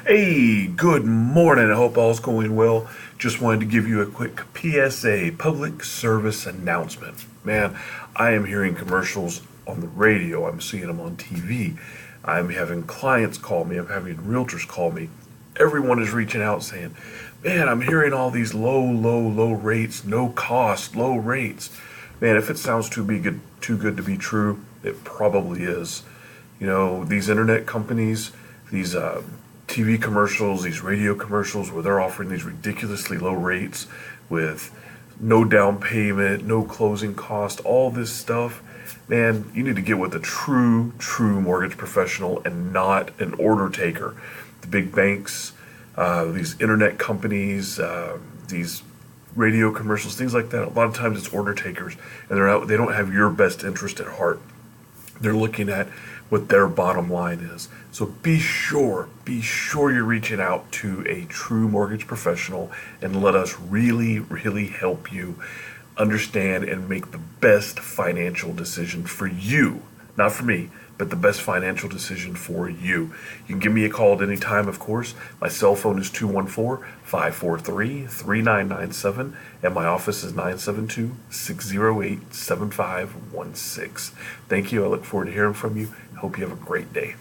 Hey, good morning. I hope all's going well. Just wanted to give you a quick PSA, public service announcement. Man, I am hearing commercials on the radio. I'm seeing them on TV. I'm having clients call me. I'm having realtors call me. Everyone is reaching out saying, man, I'm hearing all these low rates, no cost, low rates. Man, if it sounds too good to be true, it probably is. You know, these internet companies, these TV commercials, these radio commercials where they're offering these ridiculously low rates with no down payment, no closing cost, all this stuff. Man, you need to get with a true mortgage professional and not an order taker. The big banks, these internet companies, these radio commercials, things like that. A lot of times it's order takers, and they don't have your best interest at heart. They're looking at what their bottom line is. So be sure you're reaching out to a true mortgage professional and let us really help you understand and make the best financial decision for you. Not for me, but the best financial decision for you. You can give me a call at any time, of course. My cell phone is 214-543-3997, and my office is 972-608-7516. Thank you. I look forward to hearing from you. Hope you have a great day.